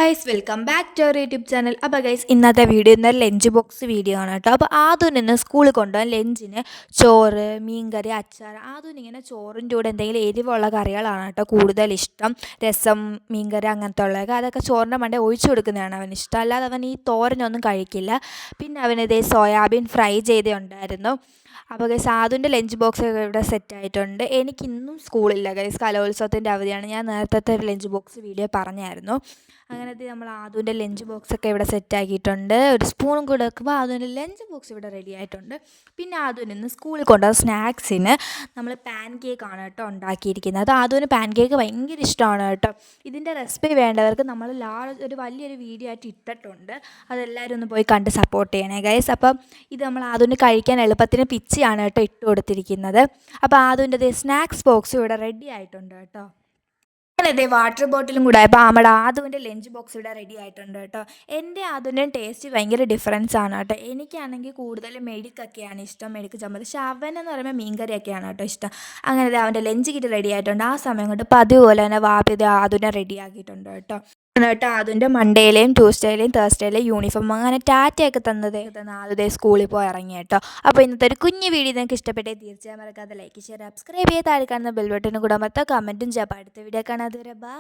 Guys welcome back to our YouTube channel. അപ്പോൾ guys ഇന്നത്തെ video ഇന്നൊരു ലഞ്ച് ബോക്സ് വീഡിയോ ആണ് കേട്ടോ. അപ്പോൾ ആദ്യം സ്കൂളിൽ കൊണ്ടുപോകാൻ ലഞ്ചിന് ചോറ്, മീൻകറി, അച്ചാർ. ആദ്യം ഇങ്ങനെ ചോറിൻ്റെ കൂടെ എന്തെങ്കിലും എരിവുള്ള കറികളാണ് കേട്ടോ കൂടുതൽ ഇഷ്ടം. രസം, മീൻകറി അങ്ങനത്തെ ഉള്ളതൊക്കെ അതൊക്കെ ചോറിൻ്റെ മണ്ടേ ഒഴിച്ചു കൊടുക്കുന്നതാണ് അവന് ഇഷ്ടം. അല്ലാതെ അവൻ ഈ തോരനൊന്നും കഴിക്കില്ല. പിന്നെ അവനിതേ സോയാബീൻ ഫ്രൈ ചെയ്തേ ഉണ്ടായിരുന്നു. അപ്പോൾ ഗൈസ് ആദ്യൻ്റെ ലഞ്ച് ബോക്സ് ഇവിടെ സെറ്റായിട്ടുണ്ട്. എനിക്കിന്നും സ്കൂളില്ല ഗൈസ്, കലോത്സവത്തിൻ്റെ അവധിയാണ്. ഞാൻ നേരത്തെ ഒരു ലഞ്ച് ബോക്സ് വീഡിയോ പറഞ്ഞായിരുന്നു. അങ്ങനത്തെ നമ്മൾ ആദുവിൻ്റെ ലഞ്ച് ബോക്സൊക്കെ ഇവിടെ സെറ്റാക്കിയിട്ടുണ്ട്. ഒരു സ്പൂണും കൂടെ വെക്കുമ്പോൾ ആദുവിൻ്റെ ലഞ്ച് ബോക്സ് ഇവിടെ റെഡി ആയിട്ടുണ്ട്. പിന്നെ ആദുവിന് ഇന്ന് സ്കൂളിൽ കൊണ്ടുപോകുന്ന സ്നാക്സിന് നമ്മൾ പാൻ കേക്കാണ് കേട്ടോ ഉണ്ടാക്കിയിരിക്കുന്നത്. ആദുവിന് പാൻ കേക്ക് ഭയങ്കര ഇഷ്ടമാണ് കേട്ടോ. ഇതിൻ്റെ റെസിപ്പി വേണ്ടവർക്ക് നമ്മൾ ഒരു വലിയൊരു വീഡിയോ ആയിട്ട് ഇട്ടിട്ടുണ്ട്. അതെല്ലാവരും ഒന്ന് പോയി കണ്ട് സപ്പോർട്ട് ചെയ്യണേ ഗൈസ്. അപ്പം ഇത് നമ്മൾ ആദുവിന് കഴിക്കാൻ എളുപ്പത്തിന് പിച്ചിയാണ് കേട്ടോ ഇട്ട് കൊടുത്തിരിക്കുന്നത്. അപ്പോൾ ആദുവിൻ്റെ സ്നാക്സ് ബോക്സ് ഇവിടെ റെഡി ആയിട്ടുണ്ട് കേട്ടോ. അങ്ങനെ വാട്ടർ ബോട്ടിലും കൂടെ ആയപ്പോൾ നമ്മുടെ ആദുവിൻ്റെ ലഞ്ച് ബോക്സ് ഇവിടെ റെഡി ആയിട്ടുണ്ട് കേട്ടോ. എൻ്റെ ആദുവിൻ്റെയും ടേസ്റ്റ് ഭയങ്കര ഡിഫറൻസ് ആണ് കേട്ടോ. എനിക്കാണെങ്കിൽ കൂടുതലും മെഴുക്കൊക്കെയാണ് ഇഷ്ടം, മെഴുക്ക് ചമ്മന്തി. പക്ഷേ അവനെന്ന് പറയുമ്പോൾ മീൻകറിയൊക്കെയാണ് കേട്ടോ ഇഷ്ടം. അങ്ങനെ അവൻ്റെ ലഞ്ച് കിറ്റ് റെഡി ആയിട്ടുണ്ട്. ആ സമയം കൊണ്ട് പതിവ് പോലെ തന്നെ വാപ്പി ആദുവിനെ റെഡി ആക്കിയിട്ടുണ്ട് കേട്ടോ. എന്നിട്ട് അതിൻ്റെ മൺഡേയിലെയും ട്യൂസ്ഡേയിലെയും തേഴ്സ്ഡേയിലെയും യൂണിഫോം അങ്ങനെ ടാറ്റയൊക്കെ തന്ന ആദ്യത്തെ സ്കൂളിൽ പോയി ഇറങ്ങി കേട്ടോ. അപ്പോൾ ഇന്നത്തെ ഒരു കുഞ്ഞു വീഡിയോ നിങ്ങൾക്ക് ഇഷ്ടപ്പെട്ടേ തീർച്ചയായും മറക്കാതെ ലൈക്ക്, ഷെയർ, സബ്സ്ക്രൈബ് ചെയ്ത് താഴെ കാണുന്ന ബെൽ ബട്ടനും കൂടെ മൊത്തം കമൻറ്റും ചെയ്യാം. അടുത്ത വീഡിയോ കാണാതെ വരെ ബൈ.